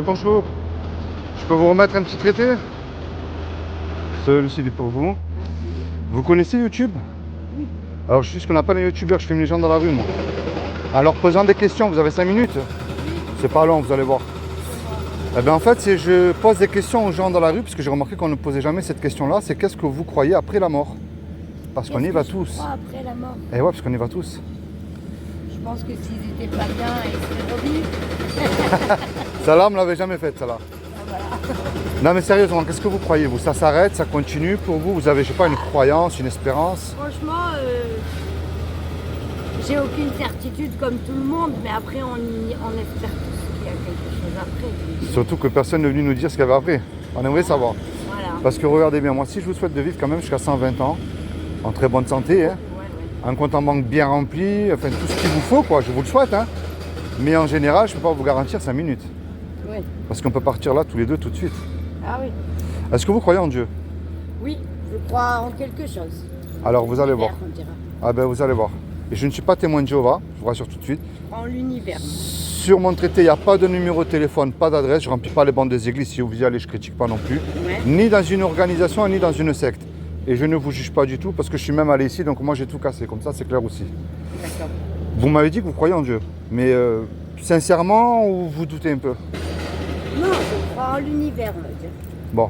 Bonjour, je peux vous remettre un petit traité? Celui-ci est pour vous. Vous connaissez YouTube? Oui. Alors je suis ce qu'on appelle un youtubeur, je filme les gens dans la rue moi. Alors posant des questions, vous avez 5 minutes? C'est pas long, vous allez voir. Eh bien en fait, je pose des questions aux gens dans la rue, parce que j'ai remarqué qu'on ne posait jamais cette question-là, c'est qu'est-ce que vous croyez après la mort? Parce qu'on y va tous. Après la mort. Et ouais, parce qu'on y va tous. Je pense que s'ils étaient pas bien, ils seraient revivre. Celle-là, on ne l'avait jamais faite, celle-là. Voilà. Non mais sérieusement, qu'est-ce que vous croyez vous? Ça s'arrête, ça continue pour vous? Vous avez, je sais pas, une croyance, une espérance? Franchement, j'ai aucune certitude comme tout le monde, mais après on espère tous qu'il y a quelque chose après. Surtout que personne n'est venu nous dire ce qu'il y avait après. On aimerait savoir. Voilà. Parce que regardez bien, moi si je vous souhaite de vivre quand même jusqu'à 120 ans, en très bonne santé, hein, Ouais. un compte en banque bien rempli, enfin tout ce qu'il vous faut quoi, je vous le souhaite. Hein. Mais en général, je ne peux pas vous garantir 5 minutes. Ouais. Parce qu'on peut partir là tous les deux tout de suite. Ah oui. Est-ce que vous croyez en Dieu? Oui, je crois en quelque chose. Alors vous allez voir. On dira. Ah ben vous allez voir. Et je ne suis pas témoin de Jéhovah, je vous rassure tout de suite. Je crois en l'univers. Sur mon traité, il n'y a pas de numéro de téléphone, pas d'adresse, je ne remplis pas les bandes des églises, si vous y allez, je ne critique pas non plus. Ouais. Ni dans une organisation, ni dans une secte. Et je ne vous juge pas du tout, parce que je suis même allé ici, donc moi j'ai tout cassé, comme ça c'est clair aussi. D'accord. Vous m'avez dit que vous croyez en Dieu, mais sincèrement, ou vous doutez un peu? Non, je crois en l'univers, on va dire. Bon,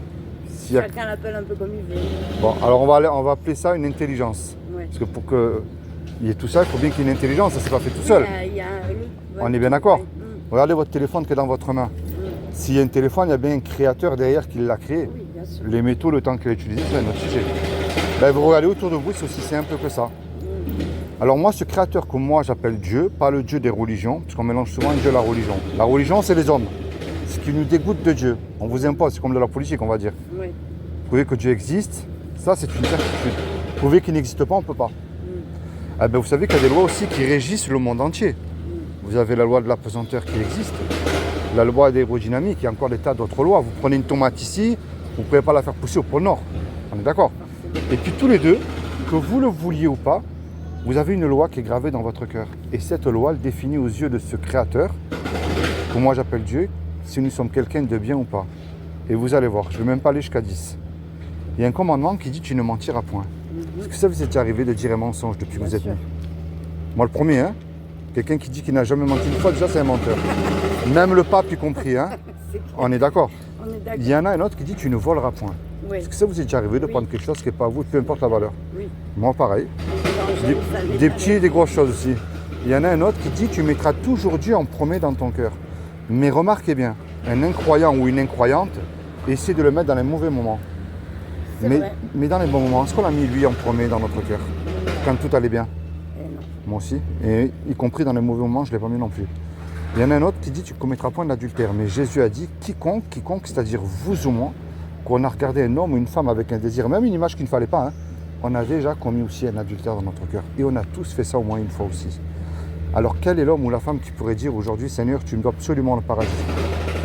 s'il y a... Chacun l'appelle un peu comme il veut. bon, alors on va appeler ça une intelligence. Ouais. Parce que pour qu'il y ait tout ça, il faut bien qu'il y ait une intelligence, ça ne s'est pas fait tout seul. Il y a On est bien d'accord? Ouais. Regardez votre téléphone qui est dans votre main. S'il y a un téléphone, il y a bien un créateur derrière qui l'a créé. Oui, bien sûr. Les métaux, le temps qu'il a utilisé, c'est un autre sujet. Ben, vous regardez autour de vous, c'est aussi simple que ça. Alors moi, ce créateur que moi j'appelle Dieu, pas le Dieu des religions, parce qu'on mélange souvent Dieu et la religion. La religion, c'est les hommes. Ce qui nous dégoûte de Dieu. On vous impose, c'est comme de la politique, on va dire. Oui. Prouver que Dieu existe, ça c'est une certitude. Prouver qu'il n'existe pas, on ne peut pas. Eh ben, vous savez qu'il y a des lois aussi qui régissent le monde entier. Vous avez la loi de l'apesanteur qui existe, la loi d'aérodynamique, il y a encore des tas d'autres lois. Vous prenez une tomate ici, vous ne pouvez pas la faire pousser au pôle Nord. On est d'accord? Et puis tous les deux, que vous le vouliez ou pas, vous avez une loi qui est gravée dans votre cœur. Et cette loi, elle définit aux yeux de ce créateur, que moi j'appelle Dieu, si nous sommes quelqu'un de bien ou pas. Et vous allez voir, je ne vais même pas aller jusqu'à 10. Il y a un commandement qui dit tu ne mentiras point. Est-ce que ça vous est déjà arrivé de dire un mensonge depuis que vous êtes né? Moi le premier, hein. Quelqu'un qui dit qu'il n'a jamais menti une fois, déjà c'est un menteur. Même le pape y compris, hein. On est d'accord? On est d'accord. Il y en a un autre qui dit tu ne voleras point. Oui. Est-ce que ça vous est déjà arrivé de prendre quelque chose qui n'est pas à vous, peu importe la valeur? Oui. Moi pareil. Non, Des petits et des grosses choses aussi. Il y en a un autre qui dit tu mettras toujours Dieu en premier dans ton cœur. Mais remarquez bien, un incroyant ou une incroyante essaie de le mettre dans les mauvais moments. Mais dans les bons moments, est-ce qu'on l'a mis lui en premier dans notre cœur? Quand tout allait bien? Non. Moi aussi. Et y compris dans les mauvais moments, je ne l'ai pas mis non plus. Il y en a un autre qui dit tu ne commettras point d'adultère. Mais Jésus a dit quiconque, c'est-à-dire vous ou moi, qu'on a regardé un homme ou une femme avec un désir, même une image qu'il ne fallait pas, hein, on a déjà commis aussi un adultère dans notre cœur. Et on a tous fait ça au moins une fois aussi. Alors quel est l'homme ou la femme qui pourrait dire aujourd'hui, Seigneur, tu me dois absolument le paradis?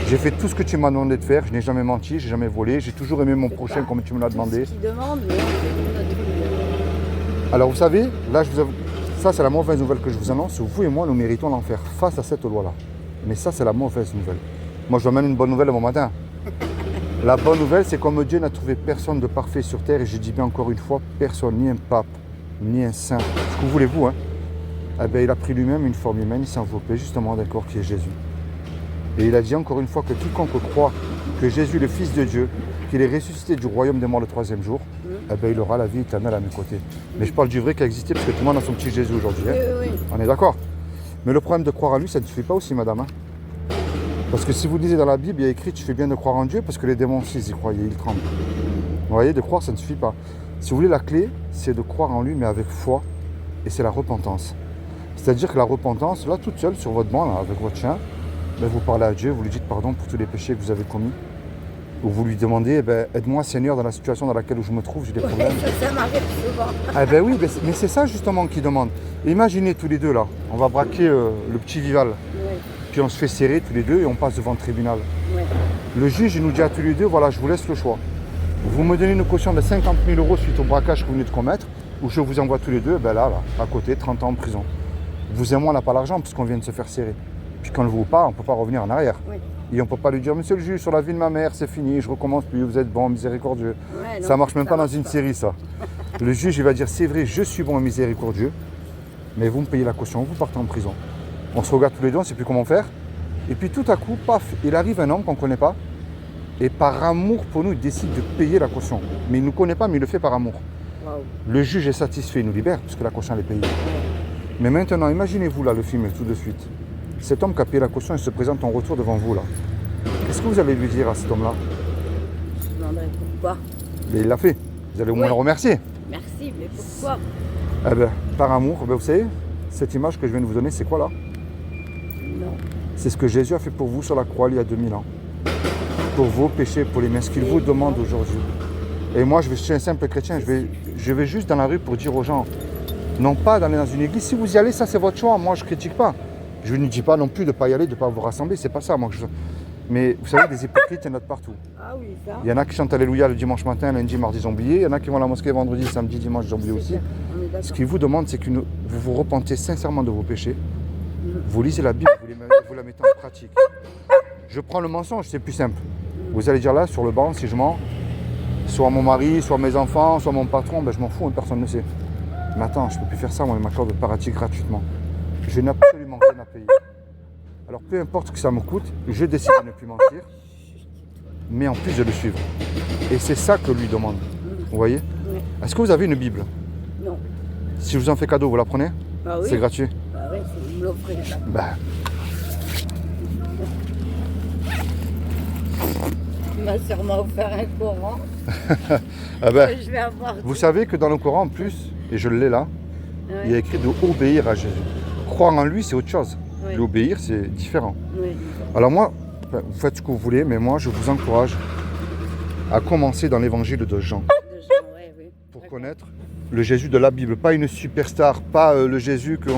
J'ai fait tout ce que tu m'as demandé de faire, je n'ai jamais menti, je n'ai jamais volé, j'ai toujours aimé mon prochain comme tu me l'as demandé. Ce qu'il demande, mais on fait notre vie. Alors vous savez, là, ça c'est la mauvaise nouvelle que je vous annonce, vous et moi nous méritons l'enfer face à cette loi-là. Mais ça c'est la mauvaise nouvelle. Moi je vous amène une bonne nouvelle bon matin. La bonne nouvelle c'est comme Dieu n'a trouvé personne de parfait sur terre, et je dis bien encore une fois, personne, ni un pape, ni un saint, ce que voulez-vous, hein. Eh bien, il a pris lui-même une forme humaine, il s'est enveloppé justement d'un corps qui est Jésus. Et il a dit encore une fois que quiconque croit que Jésus est le Fils de Dieu, qu'il est ressuscité du royaume des morts le 3e jour, eh bien, il aura la vie éternelle à mes côtés. Mais je parle du vrai qui a existé, parce que tout le monde a son petit Jésus aujourd'hui. Hein. Oui. On est d'accord? Mais le problème de croire en lui, ça ne suffit pas aussi, madame. Hein. Parce que si vous lisez dans la Bible, il y a écrit tu fais bien de croire en Dieu, parce que les démons aussi, ils y croyaient, ils tremblent. Vous voyez, de croire, ça ne suffit pas. Si vous voulez, la clé, c'est de croire en lui, mais avec foi, et c'est la repentance. C'est-à-dire que la repentance, là, toute seule, sur votre banc, là, avec votre chien, ben, vous parlez à Dieu, vous lui dites pardon pour tous les péchés que vous avez commis. Ou vous lui demandez, eh ben, aide-moi Seigneur dans la situation dans laquelle je me trouve, j'ai des problèmes. Ça m'arrive souvent. Eh ben oui, mais c'est ça justement qu'il demande. Imaginez tous les deux là, on va braquer le petit Vival, Oui. puis on se fait serrer tous les deux et on passe devant le tribunal. Oui. Le juge il nous dit à tous les deux, voilà, je vous laisse le choix. Vous me donnez une caution de 50 000 € suite au braquage que vous venez de commettre, ou je vous envoie tous les deux, ben là, à côté, 30 ans en prison. Vous et moi, on n'a pas l'argent parce qu'on vient de se faire serrer. Puis quand on ne le vaut pas, on ne peut pas revenir en arrière. Oui. Et on ne peut pas lui dire, monsieur le juge, sur la vie de ma mère, c'est fini, je recommence plus, vous êtes bon, miséricordieux. Ouais, non, Ça marche même pas dans marche une série, ça. Le juge, il va dire, c'est vrai, je suis bon et miséricordieux, mais vous me payez la caution, vous partez en prison. On se regarde tous les deux, on ne sait plus comment faire. Et puis tout à coup, paf, il arrive un homme qu'on ne connaît pas. Et par amour pour nous, il décide de payer la caution. Mais il ne nous connaît pas, mais il le fait par amour. Waouh. Le juge est satisfait, il nous libère, puisque la caution elle est payée. Mais maintenant, imaginez-vous là le film tout de suite. Cet homme qui a payé la caution, il se présente en retour devant vous là. Qu'est-ce que vous allez lui dire à cet homme-là? Je me demanderais pourquoi. Mais il l'a fait. Vous allez au moins Oui. le remercier. Merci, mais pourquoi? Eh bien, par amour, vous savez, cette image que je viens de vous donner, c'est quoi là? Non. C'est ce que Jésus a fait pour vous sur la croix il y a 2000 ans. Pour vos péchés, pour les mains, ce qu'il vous demande aujourd'hui. Et moi, je suis un simple chrétien, je vais juste dans la rue pour dire aux gens, non pas d'aller dans une église, si vous y allez, ça c'est votre choix, moi je ne critique pas. Je ne dis pas non plus de ne pas y aller, de ne pas vous rassembler, c'est pas ça. Moi, Mais vous savez, des hypocrites, il y en a de partout. Ah oui, ça. Il y en a qui chantent Alléluia le dimanche matin, lundi, mardi, ils ont oublié. Il y en a qui vont à la mosquée vendredi, samedi, dimanche, ils ont oublié aussi. On est d'accord. Ce qu'il vous demande, c'est que vous vous repentez sincèrement de vos péchés. Vous lisez la Bible, vous la mettez en pratique. Je prends le mensonge, c'est plus simple. Vous allez dire là, sur le banc, si je mens, soit mon mari, soit mes enfants, soit mon patron, ben je m'en fous, personne ne sait. Mais attends, je ne peux plus faire ça, moi, il m'accorde de pratique gratuitement. Je n'ai absolument rien à payer. Alors peu importe ce que ça me coûte, je décide de ne plus mentir, mais en plus de le suivre. Et c'est ça que lui demande. Vous voyez? Oui. Est-ce que vous avez une Bible? Non. Si je vous en fais cadeau, vous la prenez? Bah oui. C'est gratuit. Bah oui, c'est vous me l'offrez. Ben, Tu m'as sûrement offert un courant ah ben, que je vais avoir. vous savez que dans le Coran, en plus, et je l'ai là, Ouais. il y a écrit de obéir à Jésus. Croire en lui, c'est autre chose. Oui. L'obéir, c'est différent. Oui. Alors moi, vous faites ce que vous voulez, mais moi, je vous encourage à commencer dans l'évangile de Jean De gens, ouais, oui. pour D'accord. connaître le Jésus de la Bible. Pas une superstar, pas le Jésus que...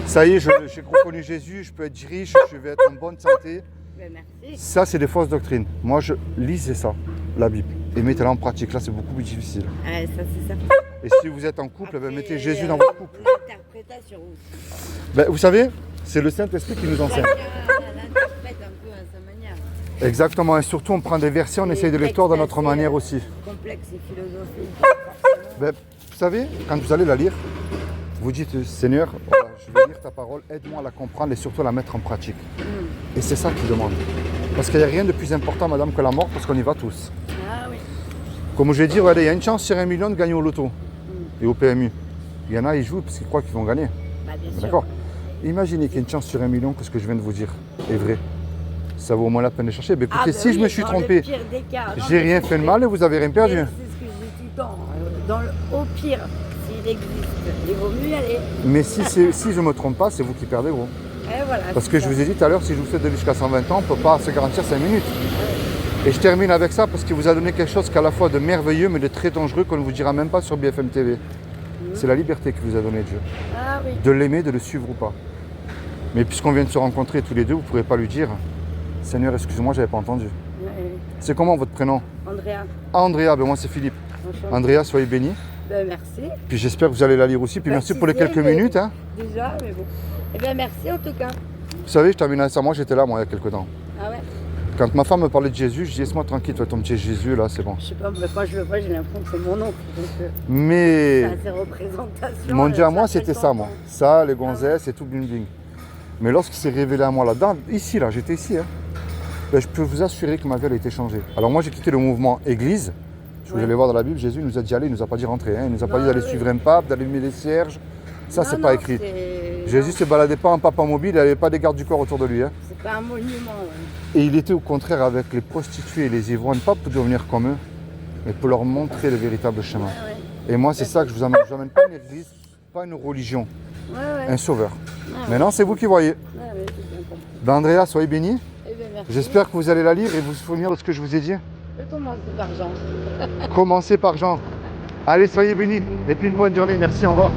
Ça y est, j'ai reconnu Jésus, je peux être riche, je vais être en bonne santé. Ben, merci. Ça, c'est des fausses doctrines. Moi, lisez ça, la Bible, et mettez-la en pratique. Là, c'est beaucoup plus difficile. Ouais, ça c'est ça. Et si vous êtes en couple, ben, Après, mettez Jésus dans votre couple. L'interprétation aussi. Ben, vous savez, c'est le Saint-Esprit qui nous enseigne. Chacun l'interprète un peu à sa manière. Exactement, et surtout, on prend des versets, on Les essaye de les textes tordre à notre assez, manière aussi. Complexe et philosophique. forcément. Ben, vous savez, quand vous allez la lire, vous dites, Seigneur, voilà, je vais lire ta parole, aide-moi à la comprendre et surtout à la mettre en pratique. Et c'est ça qu'il demande. Parce qu'il n'y a rien de plus important, madame, que la mort, parce qu'on y va tous. Ah oui. Comme je l'ai dit, regardez, il y a une chance sur 1 million de gagner au loto et au PMU. Il y en a, ils jouent parce qu'ils croient qu'ils vont gagner. Bah, bien sûr. D'accord? Imaginez qu'il y a une chance sur 1 million que ce que je viens de vous dire est vrai. Ça vaut au moins la peine de chercher. Mais écoutez, Ah, bah si je oui, me suis dans trompé, le pire des cas. Non, j'ai mais rien c'est fait de vrai. mal et vous avez rien perdu. Mais c'est ce que je dis tout le temps. Au pire, s'il existe, il vaut mieux y aller. Mais si je ne me trompe pas, c'est vous qui perdez, gros. Et voilà. Parce que je vous ai dit tout à l'heure, si je vous fais de jusqu'à 120 ans, on ne peut pas se garantir 5 minutes. Et je termine avec ça parce qu'il vous a donné quelque chose qui est à la fois de merveilleux mais de très dangereux qu'on ne vous dira même pas sur BFM TV. C'est la liberté qu'il vous a donné Dieu. Ah oui. De l'aimer, de le suivre ou pas. Mais puisqu'on vient de se rencontrer tous les deux, vous ne pourrez pas lui dire Seigneur, excusez-moi, je n'avais pas entendu. Ouais. C'est comment votre prénom? Andrea, Andrea, ben moi c'est Philippe. enchanté. Andrea, soyez béni. Ben, merci. Puis j'espère que vous allez la lire aussi. Puis merci pour les quelques minutes. Hein. Déjà, mais bon. Eh bien, merci en tout cas. Vous savez, je termine avec ça. Moi j'étais là, moi, il y a quelques temps. Ah ouais. Quand ma femme me parlait de Jésus, je dis laisse-moi tranquille, toi, ton petit Jésus, là, c'est bon. Je sais pas, mais quand je le vois, j'ai l'impression que c'est mon oncle. Donc, Mais ça a ses représentations. mon Dieu à moi, ça fait c'était ça, moi. longtemps. Ça, les gonzesses et tout bling bling. Mais lorsqu'il s'est révélé à moi là-dedans, ici, là, j'étais ici, hein, ben, je peux vous assurer que ma vie elle a été changée. Alors moi, j'ai quitté le mouvement Église. Vous Ouais. allez voir dans la Bible, Jésus nous a dit aller, il nous a pas dit rentrer. Hein. Il nous a pas Non, dit d'aller oui. suivre un pape, d'allumer les cierges. Ça, c'est Non, pas non, écrit. c'est- Jésus non, se baladait pas en papa mobile, il n'avait pas des gardes du corps autour de lui. Hein. c'est pas un monument. Ouais. Et il était au contraire avec les prostituées et les ivrognes, pas pour devenir comme eux, mais pour leur montrer le véritable chemin. Ouais, Et moi, c'est ça que je vous amène. Je vous amène pas une église, pas une religion, ouais. Ouais, un sauveur. ouais. Maintenant, c'est vous qui voyez. Ouais, ouais, j'ai bien compris. Ben, Andrea, soyez bénis. Eh bien, merci. J'espère que vous allez la lire et vous souvenir de ce que je vous ai dit. Je commence par Jean. Commencez par Jean. Allez, soyez bénis. Et puis une bonne journée. Merci, au revoir.